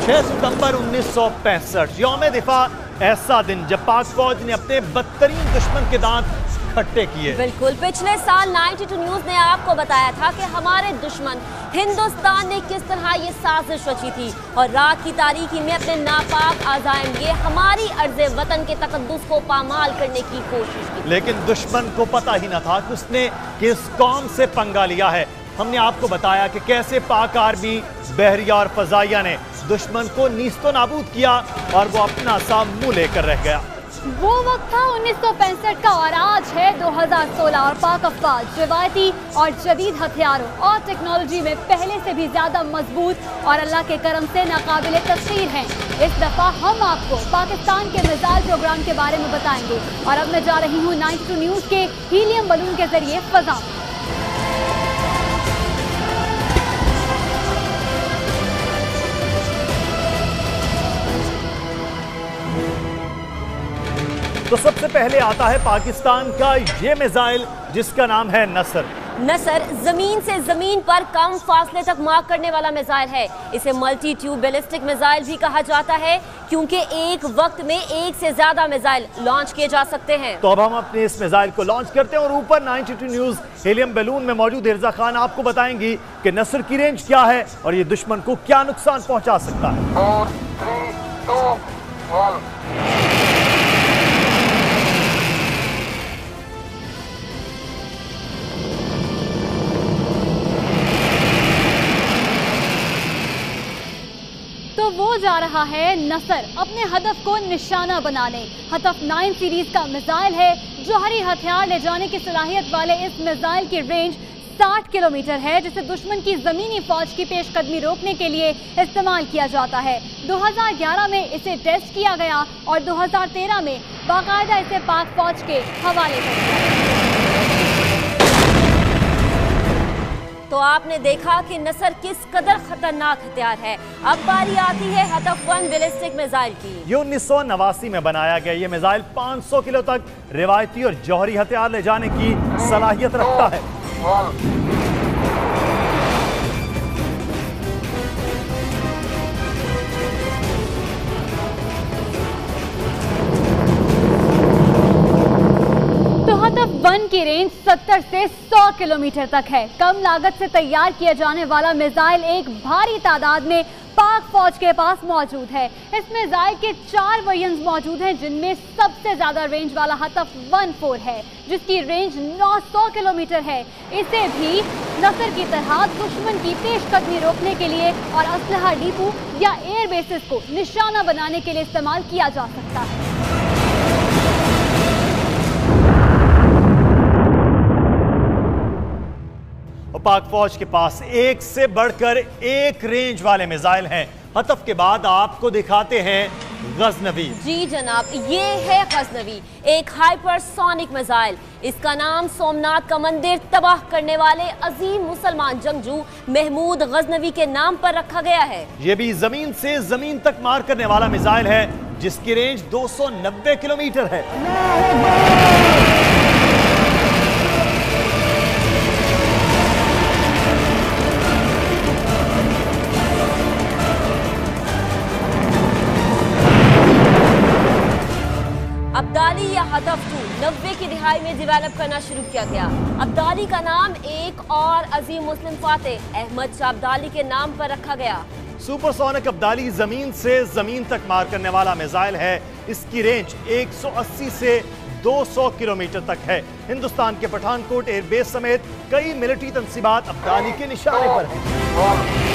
6 सितंबर 1965 यौम दिफा, ऐसा दिन जब पाक फौज ने अपने बदतरीन दुश्मन के दांत खट्टे किए। बिल्कुल, पिछले साल 92 न्यूज ने आपको बताया था कि हमारे दुश्मन हिंदुस्तान ने किस तरह ये साजिश रची थी और रात की तारीकी में अपने नापाक अज़ाइम ये हमारी अर्ज़े वतन के तकद्दुस को पामाल करने की कोशिश की। लेकिन दुश्मन को पता ही न था कि उसने किस कौम से पंगा लिया है। हमने आपको बताया कि कैसे पाक आर्मी, बहरिया और फजाइया ने दुश्मन को नीस्तो नाबूद किया और वो अपना सा मुंह लेकर रह गया। वो वक्त था 1965 का और आज है 2016 और पाक अफवाज रिवायती और जदीद हथियारों और टेक्नोलॉजी में पहले से भी ज्यादा मजबूत और अल्लाह के करम से नाकाबिले तस्खीर हैं। इस दफा हम आपको पाकिस्तान के मिसाइल प्रोग्राम के बारे में बताएंगे और अब मैं जा रही हूँ 92 न्यूज के हीलियम बलून के जरिए फजा। तो सबसे पहले आता है पाकिस्तान का ये मिसाइल जिसका नाम है नसर। नसर जमीन से जमीन पर कम फासले तक मार करने वाला मिसाइल है। इसे मल्टी ट्यूब बैलिस्टिक मिसाइल भी कहा जाता है क्योंकि एक वक्त में एक से ज्यादा मिसाइल लॉन्च किए जा सकते हैं। तो अब हम अपने इस मिसाइल को लॉन्च करते हैं और ऊपर 92 न्यूज हीलियम बैलून में मौजूद हिर्जा खान आपको बताएंगी कि नसर की रेंज क्या है और ये दुश्मन को क्या नुकसान पहुंचा सकता है। 4, 3, 2, 1। तो वो जा रहा है नसर अपने हदफ को निशाना बनाने। हतफ 9 सीरीज का मिसाइल है। जौहरी हथियार ले जाने की सलाहियत वाले इस मिसाइल की रेंज 60 किलोमीटर है जिसे दुश्मन की जमीनी फौज की पेशकदमी रोकने के लिए इस्तेमाल किया जाता है। 2011 में इसे टेस्ट किया गया और 2013 में बाकायदा इसे पाक फौज के हवाले कर दिया। तो आपने देखा कि नसर किस कदर खतरनाक हथियार है। अब बारी आती है हतफ 1 बैलिस्टिक मिसाइल की। ये 1989 में बनाया गया ये मिसाइल 500 किलो तक रिवायती और जौहरी हथियार ले जाने की सलाहियत रखता है। हतफ 1 की रेंज 70 से 100 किलोमीटर तक है। कम लागत से तैयार किया जाने वाला मिसाइल एक भारी तादाद में पाक फौज के पास मौजूद है। इस मिसाइल के 4 वेरिएंट्स मौजूद हैं जिनमें सबसे ज्यादा रेंज वाला हतफ 1-4 है जिसकी रेंज 900 किलोमीटर है। इसे भी नसर की तरह दुश्मन की पेशकदमी रोकने के लिए और असलहा डिपो या एयर बेसिस को निशाना बनाने के लिए इस्तेमाल किया जा सकता है। पाक फौज के पास एक से बढ़कर एक रेंज वाले मिसाइल हैं। हतफ के बाद आपको दिखाते हैं गजनवी। जी जनाब, ये है गजनवी, एक हाइपरसोनिक मिसाइल। इसका नाम सोमनाथ का मंदिर तबाह करने वाले अजीम मुसलमान जंगजू महमूद गजनवी के नाम पर रखा गया है। ये भी जमीन से जमीन तक मार करने वाला मिसाइल है जिसकी रेंज 290 किलोमीटर है। अब्दाली या हतफ 2 90 की दिहाई में डेवलप करना शुरू किया गया। अब्दाली का नाम एक और अजीम मुस्लिम फातेह अहमद शाह अब्दाली के नाम पर रखा गया। सुपरसोनिक अब्दाली जमीन से जमीन तक मार करने वाला मिसाइल है। इसकी रेंज 180 से 200 किलोमीटर तक है। हिंदुस्तान के पठानकोट एयरबेस समेत कई मिलिट्री तंसीबात अब्दाली के निशाने पर हैं।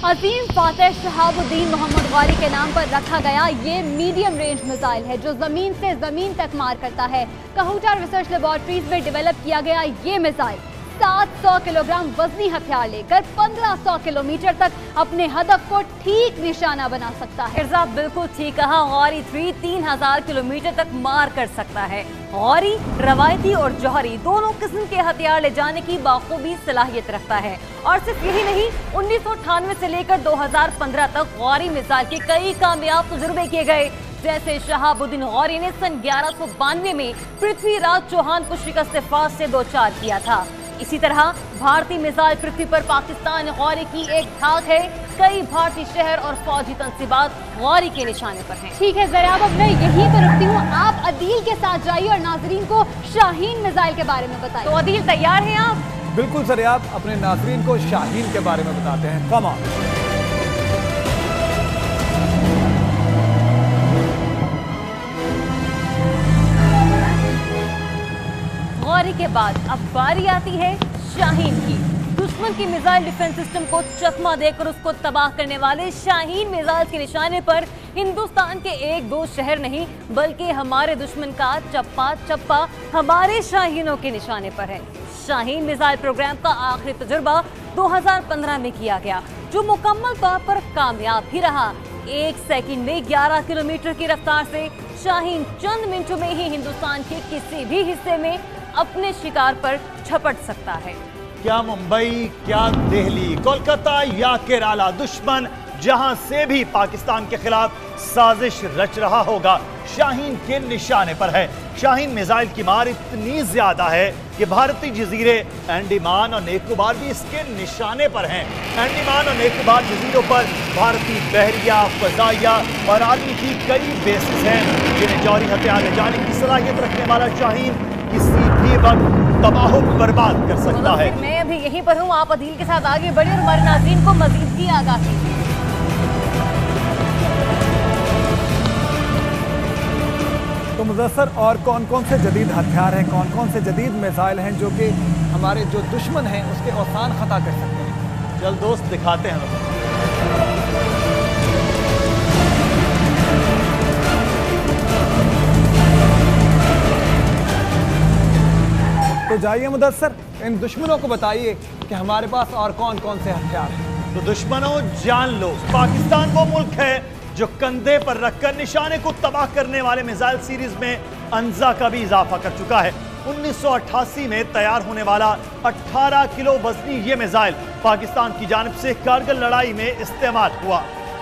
अजीम फातेह शहाबुद्दीन मोहम्मद गौरी के नाम पर रखा गया ये मीडियम रेंज मिसाइल है जो जमीन से जमीन तक मार करता है। कहूटर रिसर्च लेबोरेटरीज में डेवलप किया गया ये मिसाइल 700 किलोग्राम वजनी हथियार लेकर 1500 किलोमीटर तक अपने हदफ को ठीक निशाना बना सकता है। मिर्जा बिल्कुल ठीक कहा, गौरी 3 3000 किलोमीटर तक मार कर सकता है। गौरी रवायती और जौहरी दोनों किस्म के हथियार ले जाने की बाखूबी सलाहियत रखता है। और सिर्फ यही नहीं, 1998 से लेकर 2015 तक गौरी मिसाइल के कई कामयाब तजुर्बे किए गए। जैसे शहाबुद्दीन गौरी ने सन 1192 में पृथ्वीराज चौहान को शिकस्त फास से दो चार किया था। इसी तरह भारतीय मिसाइल पृथ्वी पर पाकिस्तान गौरी की एक धाक है। कई भारतीय शहर और फौजी तंसीबात गौरी के निशाने पर हैं। ठीक है ज़रियाब, अब मैं यहीं पर रुकती हूँ। आप अदील के साथ जाइए और नाजरीन को शाहीन मिसाइल के बारे में बताइए। तो अदील तैयार हैं आप? बिल्कुल ज़रियाब, अपने नाजरीन को शाहीन के बारे में बताते हैं। Come on. गौरी के बाद अब बारी आती है शाहीन की। दुश्मन की मिसाइल डिफेंस सिस्टम को चकमा देकर उसको तबाह करने वाले शाहीन मिसाइल के निशाने पर हिंदुस्तान के एक दो शहर नहीं, बल्कि हमारे दुश्मन का चप्पा चप्पा हमारे शाहीनों के निशाने पर है। शाहीन मिसाइल प्रोग्राम का आखिरी तजुर्बा 2015 में किया गया, जो मुकम्मल तौर पर कामयाब भी रहा। 1 सेकंड में 11 किलोमीटर की रफ्तार से शाहीन चंद मिनटों में ही हिंदुस्तान के किसी भी हिस्से में अपने शिकार पर झपट सकता है। क्या मुंबई, क्या दिल्ली, कोलकाता या केरला, दुश्मन जहां से भी पाकिस्तान के खिलाफ साजिश रच रहा होगा, शाहीन के निशाने पर है। शाहीन मिसाइल की मार इतनी ज्यादा है कि भारतीय जजीरे अंडमान और निकोबार भी इसके निशाने पर हैं। अंडमान और निकोबार जजीरों पर भारतीय बहरिया, फजाइया और आर्मी की कई बेसिस हैं, जिन्हें जौहरी हथियार ले जाने की सलाहियत रखने वाला शाहीन किसी भी वक्त तबाह बर्बाद कर सकता है। मैं अभी यहीं पर हूँ, आप अदील के साथ आगे बढ़िए और हमारे नाज़रीन को मजीद की आगाही कीजिए। तो मुदस्सर, और कौन कौन से जदीद हथियार हैं, कौन कौन से जदीद मिसाइल हैं जो कि हमारे जो दुश्मन हैं उसके औसान खता कर सकते हैं? चल दोस्त, दिखाते हैं। तो जाइए मुदस्सर, इन दुश्मनों को बताइए कि हमारे पास और कौन कौन से हथियार हैं। तो दुश्मनों, जान लो, पाकिस्तान वो मुल्क है जो कंधे पर रखकर निशाने को तबाह करने वाले मिसाइल सीरीज में अंजा का भी इजाफा कर चुका है। 1988 में तैयार होने वाला 18 किलो वजनी ये मिसाइल पाकिस्तान की जानिब से कारगिल लड़ाई में इस्तेमाल हुआ।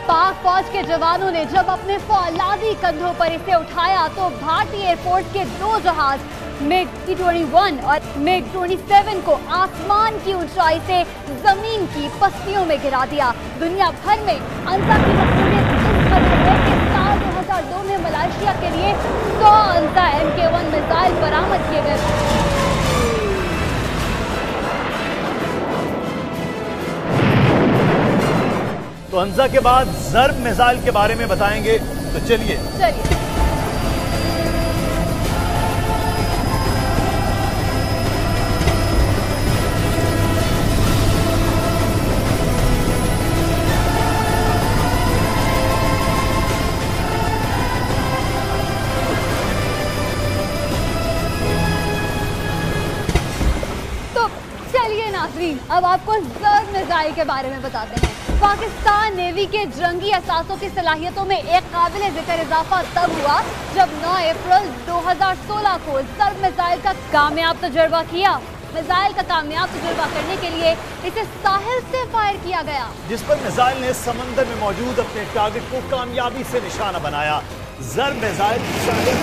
पाक फौज के जवानों ने जब अपने फौलादी कंधों पर इसे उठाया तो भारतीय एयरफोर्स के 2 जहाज मिग 21 और मिग 27 को आसमान की ऊंचाई से जमीन की पस्तियों में गिरा दिया। दुनिया भर में अंजा की मकबूलियत इस कदर है कि साल 2002 में मलेशिया के लिए 100 अंजा MK1 मिसाइल बरामद किए गए। तो अंजा के बाद ज़र्ब मिसाइल के बारे में बताएंगे, तो चलिए। अब आपको ज़र्ब मिसाइल के बारे में बताते हैं। पाकिस्तान नेवी के जंगी असासों की सलाहियतों में एक काबिल जिक्र इजाफा तब हुआ जब 9 अप्रैल 2016 को ज़र्ब मिसाइल का कामयाब तजुर्बा किया। मिसाइल का कामयाब तजुर्बा करने के लिए इसे साहिल से फायर किया गया, जिस पर मिसाइल ने समंदर में मौजूद अपने टारगेट को कामयाबी से निशाना बनाया। ज़र्ब मिसाइल साहिल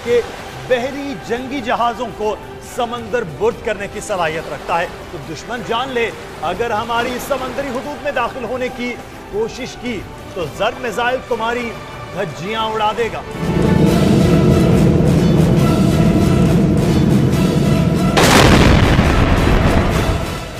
के बहरी जंगी जहाजों को समंदर बुर्द करने की सलाहियत रखता है। तो दुश्मन जान ले, अगर हमारी समंदरी हुदूद में दाखिल होने की कोशिश की तो ज़र्ब मिसाइल तुम्हारी धज्जियां उड़ा देगा।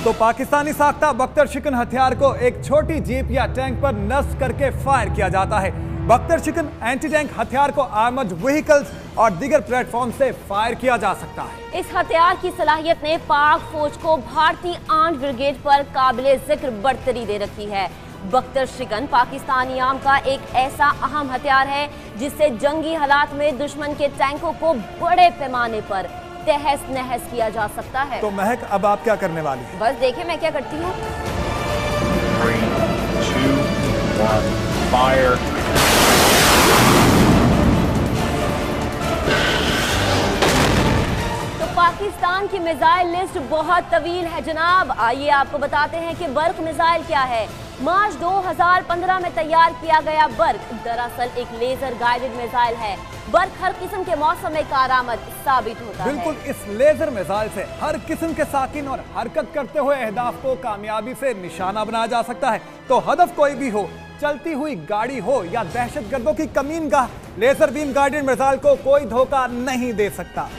तो पाकिस्तानी साख्ता बख्तर शिकन हथियार को एक छोटी जीप या टैंक पर नस्ब करके फायर किया जाता है। बख्तर शिकन एंटी टैंक हथियार को आर्मर्ड व्हीकल्स और दीगर प्लेटफॉर्म से फायर किया जा सकता है। इस हथियार की सलाहियत ने पाक फौज को भारतीय आर्म्ड ब्रिगेड पर काबिले जिक्र बढ़तरी दे रखी है। बख्तर शिकन पाकिस्तानी आर्मी का एक ऐसा अहम हथियार है जिससे जंगी हालात में दुश्मन के टैंकों को बड़े पैमाने पर तहस नहस किया जा सकता है। तो महक, अब आप क्या करने वाली हैं? बस देखें मैं क्या करती हूँ। 1, fire. तो पाकिस्तान की मिसाइल लिस्ट बहुत तवील है जनाब। आइए आपको बताते हैं कि बर्क मिसाइल क्या है। मार्च 2015 में तैयार किया गया बर्क दरअसल एक लेजर गाइडेड मिसाइल है। बर्क हर किस्म के मौसम में कारआमद साबित होता है। बिल्कुल, इस लेजर मिसाइल से हर किस्म के साकिन और हरकत करते हुए अहदाफ को कामयाबी से निशाना बनाया जा सकता है। तो हदफ कोई भी हो, चलती हुई गाड़ी हो या दहशतगर्दों की कमीनगाह, लेजर बीम गाइडेड मिसाइल को कोई धोखा नहीं दे सकता।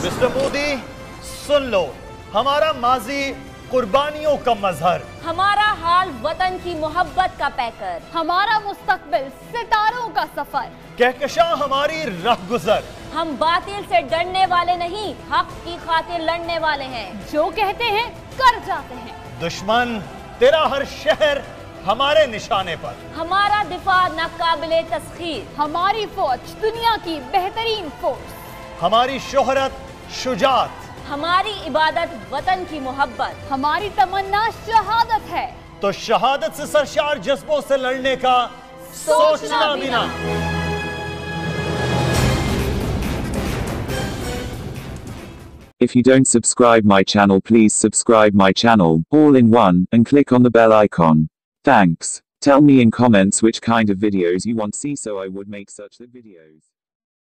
मिस्टर मोदी, सुन लो, हमारा माजी कुर्बानियों का मजहर, हमारा हाल वतन की मोहब्बत का पैकर, हमारा मुस्तकबिल सितारों का सफर, कहकशां हमारी राह गुजर। हम बातिल से डरने वाले नहीं, हक की खातिर लड़ने वाले हैं। जो कहते हैं कर जाते हैं। दुश्मन तेरा हर शहर हमारे निशाने पर, हमारा दिफा नाकाबिले तस्खीर, हमारी फौज दुनिया की बेहतरीन फौज, हमारी शोहरत शुजात, हमारी इबादत वतन की मोहब्बत, हमारी तमन्ना शहादत है। तो शहादत से सरशार जज्बों से लड़ने का सोचना भी ना। If you don't subscribe my channel, please subscribe my channel, all in one, and click on the bell icon. Thanks. Tell me in comments which kind of videos you want to see so I would make such videos.